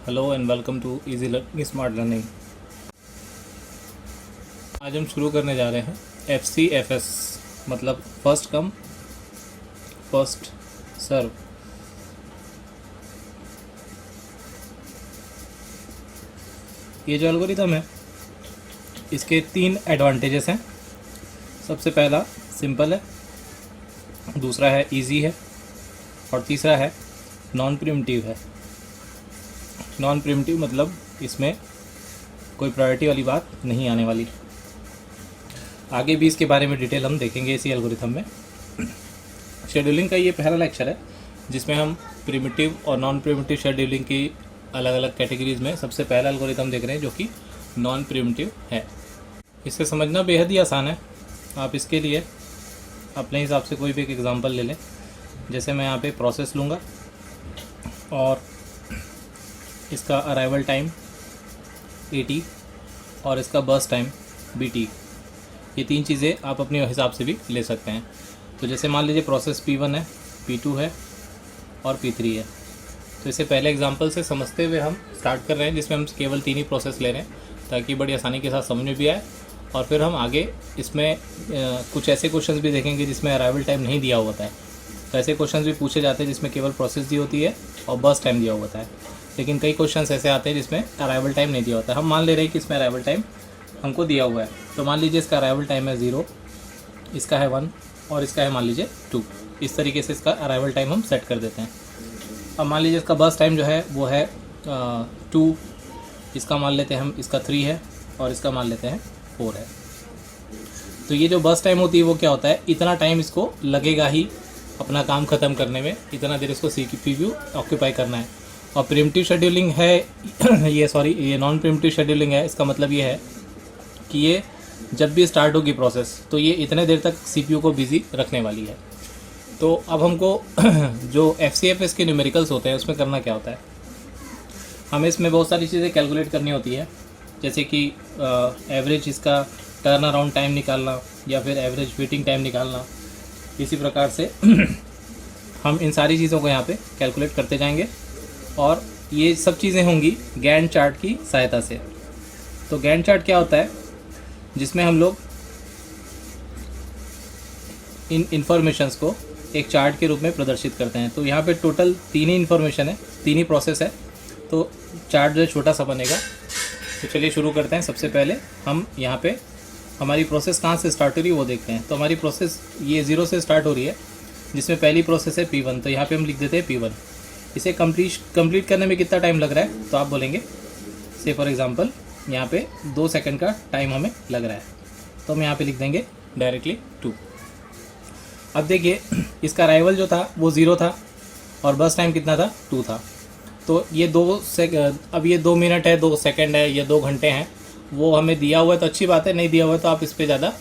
Hello and welcome to easy learning smart learning. आज हम शुरू करने जा रहे हैं FCFS मतलब फर्स्ट कम फर्स्ट सर्व। ये जो एल्गोरिथम है इसके 3 एडवांटेजेस हैं। सबसे पहला सिंपल है, दूसरा है इजी है और तीसरा है नॉन प्रिमिटिव है। नॉन प्रिमिटिव मतलब इसमें कोई प्रायोरिटी वाली बात नहीं आने वाली। आगे भी इसके बारे में डिटेल हम देखेंगे इसी एल्गोरिथम में। शेड्यूलिंग का ये पहला लेक्चर है जिसमें हम प्रिमिटिव और नॉन प्रिमिटिव शेड्यूलिंग की अलग अलग कैटेगरीज में सबसे पहला एल्गोरिथम देख रहे हैं जो कि नॉन प्रिमिटिव है। इसे समझना बेहद ही आसान है। आप इसके लिए अपने हिसाब से कोई भी एक एग्जांपल ले लें। जैसे मैं यहाँ पे प्रोसेस लूँगा और इसका अराइवल टाइम AT और इसका बर्स्ट टाइम BT, ये 3 चीज़ें आप अपने हिसाब से भी ले सकते हैं। तो जैसे मान लीजिए प्रोसेस P1 है, P2 है और P3 है। तो इसे पहले एग्जांपल से समझते हुए हम स्टार्ट कर रहे हैं जिसमें हम केवल 3 ही प्रोसेस ले रहे हैं ताकि बड़ी आसानी के साथ समझ में भी आए। और फिर हम आगे इसमें कुछ ऐसे क्वेश्चंस भी देखेंगे जिसमें अराइवल टाइम नहीं दिया होता है। तो ऐसे क्वेश्चंस भी पूछे जाते हैं जिसमें केवल प्रोसेस दी होती है और बर्स्ट टाइम दिया होता है। लेकिन कई क्वेश्चंस ऐसे आते हैं जिसमें अराइवल टाइम नहीं दिया होता है। हम मान ले रहे हैं कि इसमें अराइवल टाइम हमको दिया हुआ है। तो मान लीजिए इसका अराइवल टाइम है 0, इसका है 1 और इसका है मान लीजिए 2। इस तरीके से इसका अराइवल टाइम हम सेट कर देते हैं। अब मान लीजिए इसका बर्स्ट टाइम जो है वो है 2, इसका मान लेते हैं हम, इसका 3 है और इसका मान लेते हैं 4 है। तो ये जो बर्स्ट टाइम होती है वो क्या होता है, इतना टाइम इसको लगेगा ही अपना काम ख़त्म करने में, इतना देर इसको CPU ऑक्यूपाई करना है। और प्रिमिटिव शेड्यूलिंग है ये नॉन प्रिमिटिव शेड्यूलिंग है। इसका मतलब ये है कि ये जब भी स्टार्ट होगी प्रोसेस तो ये इतने देर तक CPU को बिज़ी रखने वाली है। तो अब हमको जो FCFS के न्यूमेरिकल्स होते हैं उसमें करना क्या होता है, हमें इसमें बहुत सारी चीज़ें कैलकुलेट करनी होती है। जैसे कि एवरेज इसका टर्न अराउंड टाइम निकालना या फिर एवरेज वेटिंग टाइम निकालना। इसी प्रकार से हम इन सारी चीज़ों को यहाँ पे कैलकुलेट करते जाएंगे और ये सब चीज़ें होंगी गैंट चार्ट की सहायता से। तो गैंट चार्ट क्या होता है, जिसमें हम लोग इन इन्फॉर्मेशंस को एक चार्ट के रूप में प्रदर्शित करते हैं। तो यहाँ पे टोटल 3 ही इन्फॉर्मेशन है, 3 ही प्रोसेस है। तो चार्ट जो है छोटा सा बनेगा। तो चलिए शुरू करते हैं। सबसे पहले हम यहाँ पे हमारी प्रोसेस कहाँ से स्टार्ट हो रही है वो देखते हैं। तो हमारी प्रोसेस ये 0 से स्टार्ट हो रही है जिसमें पहली प्रोसेस है P1। तो यहाँ पे हम लिख देते हैं P1। इसे कंप्लीट करने में कितना टाइम लग रहा है, तो आप बोलेंगे से फॉर एग्जांपल यहाँ पे 2 सेकंड का टाइम हमें लग रहा है। तो हम यहाँ पे लिख देंगे डायरेक्टली 2। अब देखिए इसका अराइवल जो था वो 0 था और बस टाइम कितना था, 2 था। तो ये 2 मिनट है, 2 सेकंड है या 2 घंटे हैं, वो हमें दिया हुआ है तो अच्छी बात है। नहीं दिया हुआ है तो आप इस पर ज़्यादा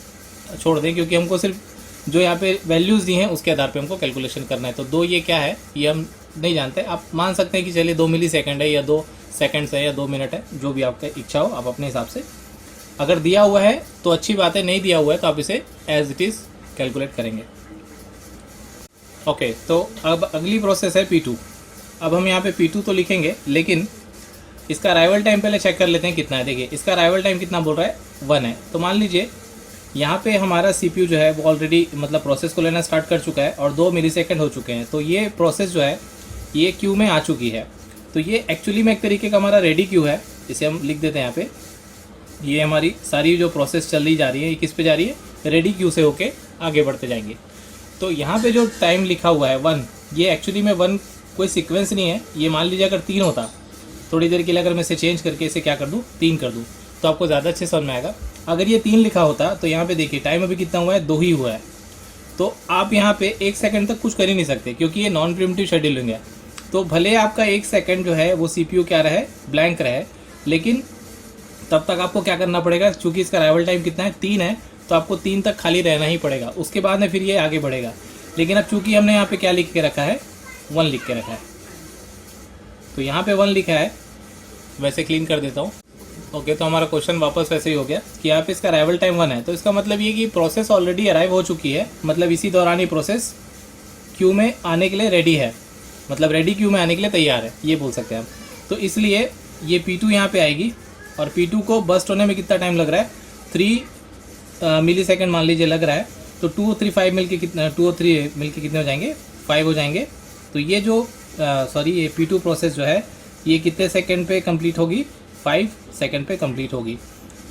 छोड़ दें, क्योंकि हमको सिर्फ जो यहाँ पे वैल्यूज़ दी हैं उसके आधार पे हमको कैलकुलेशन करना है। तो 2 ये क्या है ये हम नहीं जानते। आप मान सकते हैं कि चलिए 2 मिली सेकेंड है या 2 सेकेंड्स है या 2 मिनट है, जो भी आपका इच्छा हो आप अपने हिसाब से। अगर दिया हुआ है तो अच्छी बात है, नहीं दिया हुआ है तो आप इसे एज इट इज़ कैलकुलेट करेंगे। ओके, तो अब अगली प्रोसेस है P2। अब हम यहाँ पे P2 तो लिखेंगे, लेकिन इसका अराइवल टाइम पहले चेक कर लेते हैं कितना है। देखिए इसका अराइवल टाइम कितना बोल रहा है, 1 है। तो मान लीजिए यहाँ पे हमारा CPU जो है वो ऑलरेडी मतलब प्रोसेस को लेना स्टार्ट कर चुका है और 2 मिलीसेकंड हो चुके हैं। तो ये प्रोसेस जो है ये क्यू में आ चुकी है। तो ये एक्चुअली में एक तरीके का हमारा रेडी क्यू है। इसे हम लिख देते हैं यहाँ पे। ये हमारी सारी जो प्रोसेस चल रही जा रही है ये किस पे जा रही है, रेडी क्यू से होके आगे बढ़ते जाएंगे। तो यहाँ पे जो टाइम लिखा हुआ है 1, ये एक्चुअली में 1 कोई सीक्वेंस नहीं है। ये मान लीजिए अगर 3 होता, थोड़ी देर के लिए अगर मैं इसे चेंज करके इसे क्या कर दूँ, 3 कर दूँ, तो आपको ज़्यादा अच्छे समझ में आएगा। अगर ये 3 लिखा होता तो यहाँ पे देखिए टाइम अभी कितना हुआ है, 2 ही हुआ है। तो आप यहाँ पे 1 सेकंड तक कुछ कर ही नहीं सकते क्योंकि ये नॉन प्रिमिटिव शेड्यूलिंग है। तो भले आपका 1 सेकंड जो है वो CPU क्या रहे, ब्लैंक रहे, लेकिन तब तक आपको क्या करना पड़ेगा, चूँकि इसका अराइवल टाइम कितना है, 3 है, तो आपको 3 तक खाली रहना ही पड़ेगा। उसके बाद में फिर ये आगे बढ़ेगा। लेकिन अब चूँकि हमने यहाँ पे क्या लिख के रखा है, 1 लिख के रखा है, तो यहाँ पे 1 लिखा है। वैसे क्लीन कर देता हूँ। ओके, तो हमारा क्वेश्चन वापस वैसे ही हो गया कि यहाँ पे इसका अराइवल टाइम 1 है। तो इसका मतलब ये कि प्रोसेस ऑलरेडी अराइव हो चुकी है, मतलब इसी दौरान ही प्रोसेस क्यू में आने के लिए रेडी है, मतलब रेडी क्यू में आने के लिए तैयार है, ये बोल सकते हैं हम। तो इसलिए ये P2 यहाँ पे आएगी और P2 को बस्ट होने में कितना टाइम लग रहा है, 3 मिली सेकेंड मान लीजिए लग रहा है। तो 2 और 3 5 मिल के कितना, 2 और 3 मिल के कितने हो जाएंगे, 5 हो जाएंगे। तो ये जो ये P2 प्रोसेस जो है ये कितने सेकंड पे कंप्लीट होगी, 5 सेकंड पे कंप्लीट होगी,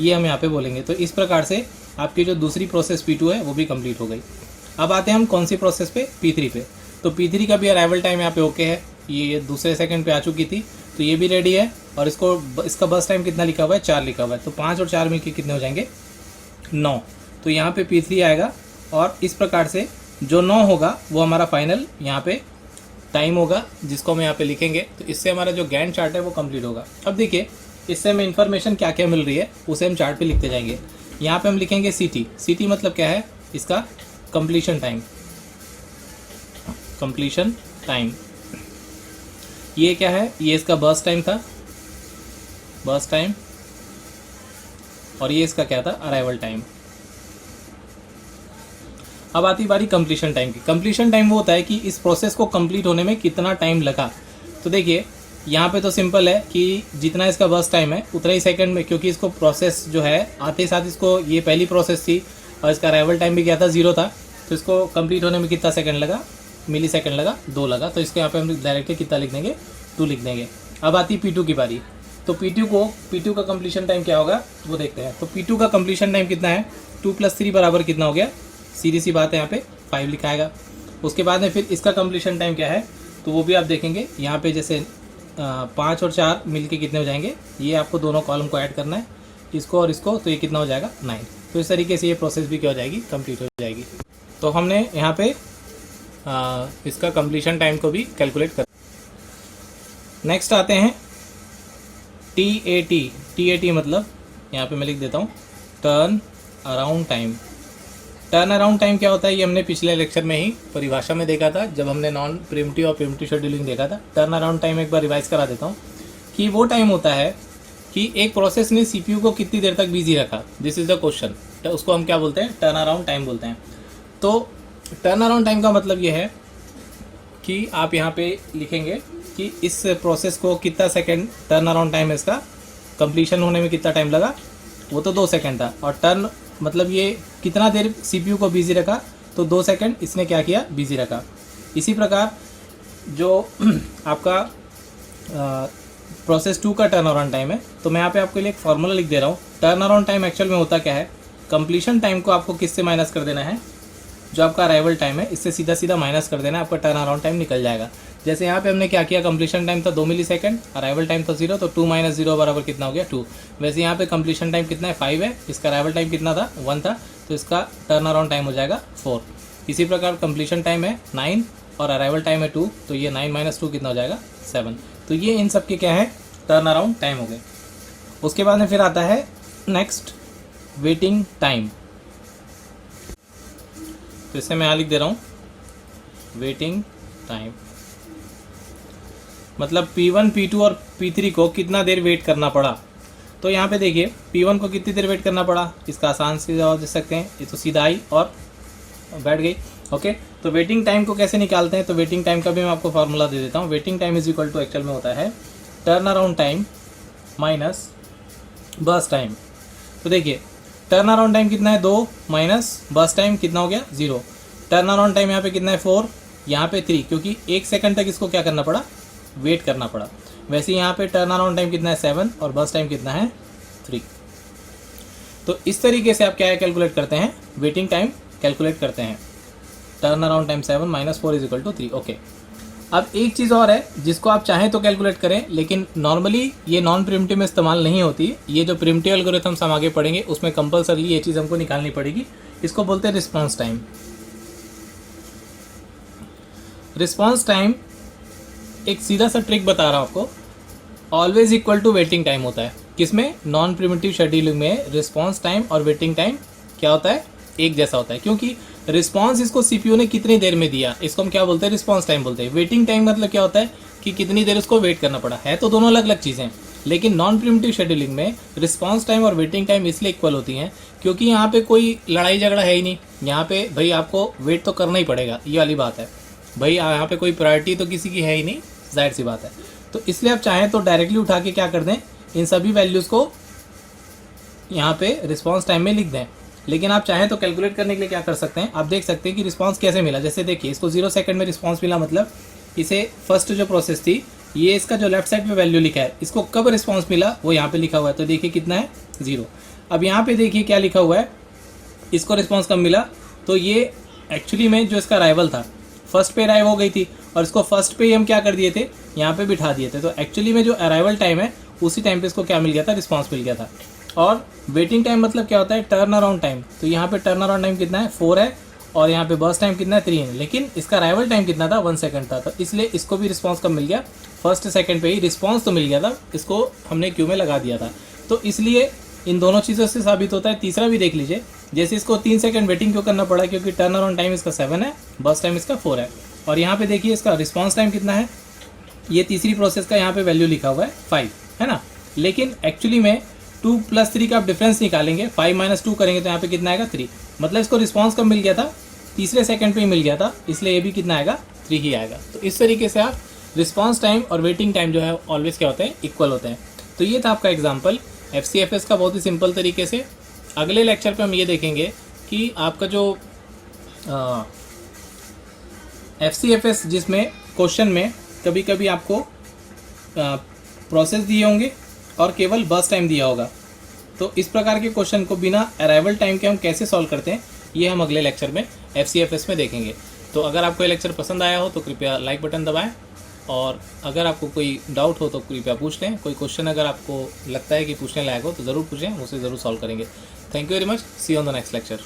ये हम यहाँ पे बोलेंगे। तो इस प्रकार से आपकी जो दूसरी प्रोसेस P2 है वो भी कंप्लीट हो गई। अब आते हैं हम कौन सी प्रोसेस पे, P3 पे। तो P3 का भी अराइवल टाइम यहाँ पे ओके है, ये दूसरे सेकंड पे आ चुकी थी, तो ये भी रेडी है। और इसका बस टाइम कितना लिखा हुआ है, 4 लिखा हुआ है। तो 5 और 4 मिलके कितने हो जाएंगे, 9। तो यहाँ पे P3 आएगा और इस प्रकार से जो 9 होगा वो हमारा फाइनल यहाँ पे टाइम होगा, जिसको हम यहाँ पे लिखेंगे। तो इससे हमारा जो गैंट चार्ट है वो कंप्लीट होगा। अब देखिए इससे हमें इन्फॉर्मेशन क्या क्या मिल रही है उसे हम चार्ट पे लिखते जाएंगे। यहाँ पे हम लिखेंगे CT मतलब क्या है, इसका कंप्लीशन टाइम। ये क्या है, ये इसका बर्स्ट टाइम था, बर्स्ट टाइम, और ये इसका क्या था, अराइवल टाइम। अब आती बारी कंप्लीशन टाइम की। कंप्लीशन टाइम वो होता है कि इस प्रोसेस को कंप्लीट होने में कितना टाइम लगा। तो देखिए यहाँ पे तो सिंपल है कि जितना इसका बर्स्ट टाइम है उतना ही सेकंड में, क्योंकि इसको प्रोसेस जो है आते ही साथ इसको, ये पहली प्रोसेस थी और इसका अराइवल टाइम भी क्या था, 0 था। तो इसको कंप्लीट होने में कितना सेकंड लगा, मिली सेकंड लगा, 2 लगा। तो इसको यहाँ पे हम डायरेक्टली कितना लिख देंगे, 2 लिख देंगे। अब आती P2 की बारी। तो P2 का कंप्लीशन टाइम क्या होगा वो देखते हैं। तो P2 का कंप्लीशन टाइम कितना है, 2 + 3 बराबर कितना हो गया, सीधी सी बात है, यहाँ पे 5 लिखा आएगा। उसके बाद में फिर इसका कंप्लीशन टाइम क्या है, तो वो भी आप देखेंगे यहाँ पे। जैसे 5 और 4 मिलके कितने हो जाएंगे, ये आपको दोनों कॉलम को ऐड करना है, इसको और इसको, तो ये कितना हो जाएगा, 9। तो इस तरीके से ये प्रोसेस भी क्या हो जाएगी, कंप्लीट हो जाएगी। तो हमने यहाँ पे इसका कंप्लीशन टाइम को भी कैलकुलेट कर। नेक्स्ट आते हैं TAT मतलब यहाँ पे मैं लिख देता हूँ turn around time. Turn around time क्या होता है, ये हमने पिछले लेक्चर में ही परिभाषा में देखा था, जब हमने नॉन प्रिमिटिव और प्रिमिटिव शेड्यूलिंग देखा था। टर्न अराउंड टाइम एक बार रिवाइज करा देता हूँ कि वो टाइम होता है कि एक प्रोसेस ने CPU को कितनी देर तक बिजी रखा, दिस इज द क्वेश्चन। तो उसको हम क्या बोलते हैं, टर्न अराउंड टाइम बोलते हैं। तो टर्न अराउंड टाइम का मतलब ये है कि आप यहाँ पे लिखेंगे कि इस प्रोसेस को कितना सेकंड टर्न अराउंड टाइम है, इसका कंप्लीशन होने में कितना टाइम लगा, वो तो 2 सेकंड था। और टर्न मतलब ये कितना देर CPU को बिजी रखा, तो 2 सेकंड इसने क्या किया, बिजी रखा। इसी प्रकार जो आपका प्रोसेस 2 का टर्न अराउंड टाइम है, तो मैं यहाँ पे आपके लिए एक फार्मूला लिख दे रहा हूँ। टर्न अराउंड टाइम एक्चुअल में होता क्या है, कंप्लीशन टाइम को आपको किससे माइनस कर देना है, जो आपका अराइवल टाइम है इससे सीधा सीधा माइनस कर देना है, आपका टर्न अराउंड टाइम निकल जाएगा। जैसे यहाँ पे हमने क्या किया, कंप्लीशन टाइम था 2 मिली सेकंड, अराइवल टाइम था 0, तो 2 - 0 बराबर कितना हो गया, 2। वैसे यहाँ पे कंप्लीशन टाइम कितना है, 5 है, इसका अराइवल टाइम कितना था, 1 था, तो इसका टर्न अराउंड टाइम हो जाएगा 4। इसी प्रकार कंप्लीशन टाइम है 9 और अराइवल टाइम है 2, तो ये 9 - 2 कितना हो जाएगा, 7। तो ये इन सब के क्या है, टर्न अराउंड टाइम हो गए। उसके बाद में फिर आता है नेक्स्ट वेटिंग टाइम। तो इसे मैं यहाँ लिख दे रहा हूँ वेटिंग टाइम, मतलब P1, P2 और P3 को कितना देर वेट करना पड़ा। तो यहाँ पे देखिए P1 को कितनी देर वेट करना पड़ा, इसका आसान से जवाब दे सकते हैं, ये तो सीधा आई और बैठ गई। ओके, तो वेटिंग टाइम को कैसे निकालते हैं, तो वेटिंग टाइम का भी मैं आपको फार्मूला दे देता हूँ। Waiting time is equal to actual में होता है turn around time minus burst time. तो देखिए टर्न अराउंड टाइम कितना है, 2 माइनस बर्स्ट टाइम कितना हो गया, 0। टर्न अराउंड टाइम यहाँ पे कितना है, 4, यहाँ पे 3, क्योंकि 1 सेकंड तक इसको क्या करना पड़ा, वेट करना पड़ा। वैसे यहाँ पे टर्न अराउंड टाइम कितना है, 7, और बर्स्ट टाइम कितना है, 3। तो इस तरीके से आप क्या कैलकुलेट करते हैं, वेटिंग टाइम कैलकुलेट करते हैं। Turn around time 7 - 4 is equal to 3। Okay, अब एक चीज़ और है जिसको आप चाहें तो कैलकुलेट करें, लेकिन नॉर्मली ये नॉन प्रिमिटिव में इस्तेमाल नहीं होती। ये जो प्रिमिटिव एल्गोरिथम्स हम आगे पढ़ेंगे उसमें कंपलसरी ये चीज़ हमको निकालनी पड़ेगी। इसको बोलते हैं रिस्पॉन्स टाइम। रिस्पॉन्स टाइम एक सीधा सा ट्रिक बता रहा हूँ आपको, always equal to waiting time होता है। किसमें, नॉन प्रिमिटिव शेड्यूलिंग में रिस्पॉन्स टाइम और वेटिंग टाइम क्या होता है, एक जैसा होता है, क्योंकि रिस्पॉन्स इसको CPU ने कितनी देर में दिया, इसको हम क्या बोलते हैं, रिस्पॉन्स टाइम बोलते हैं। वेटिंग टाइम मतलब क्या होता है कि कितनी देर उसको वेट करना पड़ा है। तो दोनों अलग अलग चीज़ें, लेकिन नॉन प्रिमिटिव शेड्यूलिंग में रिस्पॉन्स टाइम और वेटिंग टाइम इसलिए इक्वल होती हैं क्योंकि यहाँ पे कोई लड़ाई झगड़ा है ही नहीं। यहाँ पे भाई आपको वेट तो करना ही पड़ेगा, ये वाली बात है। भाई यहाँ पे कोई प्रायोरिटी तो किसी की है ही नहीं, जाहिर सी बात है। तो इसलिए आप चाहें तो डायरेक्टली उठा के क्या कर दें, इन सभी वैल्यूज़ को यहाँ पे रिस्पॉन्स टाइम में लिख दें। लेकिन आप चाहें तो कैलकुलेट करने के लिए क्या कर सकते हैं, आप देख सकते हैं कि रिस्पॉन्स कैसे मिला। जैसे देखिए इसको 0 सेकंड में रिस्पॉन्स मिला, मतलब इसे फर्स्ट जो प्रोसेस थी, ये इसका जो लेफ्ट साइड पे वैल्यू लिखा है, इसको कब रिस्पॉन्स मिला वो यहाँ पे लिखा हुआ है। तो देखिए कितना है, 0। अब यहाँ पे देखिए क्या लिखा हुआ है, इसको रिस्पॉन्स कब मिला। तो ये एक्चुअली में जो इसका अराइवल था, फर्स्ट पे अराइव हो गई थी और इसको फर्स्ट पे ही हम क्या कर दिए थे, यहाँ पे बिठा दिए थे। तो एक्चुअली में जो अराइवल टाइम है उसी टाइम पे इसको क्या मिल गया था, रिस्पॉन्स मिल गया था। और वेटिंग टाइम मतलब क्या होता है, टर्न अराउंड टाइम। तो यहाँ पे टर्न अराउंड टाइम कितना है, 4 है, और यहाँ पे बर्स्ट टाइम कितना है, 3 है। लेकिन इसका अराइवल टाइम कितना था, 1 सेकंड था। तो इसलिए इसको भी रिस्पॉन्स कब मिल गया, फर्स्ट सेकंड पे ही रिस्पॉन्स तो मिल गया था, इसको हमने क्यू में लगा दिया था। तो इसलिए इन दोनों चीज़ों से साबित होता है। तीसरा भी देख लीजिए, जैसे इसको 3 सेकंड वेटिंग क्यों करना पड़ा, क्योंकि टर्न अराउंड टाइम इसका 7 है, बर्स्ट टाइम इसका 4 है। और यहाँ पे देखिए इसका रिस्पॉन्स टाइम कितना है, ये तीसरी प्रोसेस का यहाँ पे वैल्यू लिखा हुआ है 5, है ना। लेकिन एक्चुअली में 2 + 3 का आप डिफरेंस निकालेंगे, 5 - 2 करेंगे तो यहाँ पे कितना आएगा, 3। मतलब इसको रिस्पॉन्स कब मिल गया था, तीसरे सेकंड पे ही मिल गया था, इसलिए ये भी कितना आएगा, 3 ही आएगा। तो इस तरीके से आप रिस्पॉन्स टाइम और वेटिंग टाइम जो है ऑलवेज क्या होते हैं, इक्वल होते हैं। तो ये था आपका एग्जाम्पल FCFS का, बहुत ही सिंपल तरीके से। अगले लेक्चर पे हम ये देखेंगे कि आपका जो FCFS, जिसमें क्वेश्चन में कभी कभी आपको प्रोसेस दिए होंगे और केवल बर्स्ट टाइम दिया होगा, तो इस प्रकार के क्वेश्चन को बिना अराइवल टाइम के हम कैसे सॉल्व करते हैं, ये हम अगले लेक्चर में FCFS में देखेंगे। तो अगर आपको ये लेक्चर पसंद आया हो तो कृपया लाइक बटन दबाएं, और अगर आपको कोई डाउट हो तो कृपया पूछ लें। कोई क्वेश्चन अगर आपको लगता है कि पूछने लायक हो तो ज़रूर पूछें, उसे ज़रूर सॉल्व करेंगे। Thank you very much, see you on the next lecture.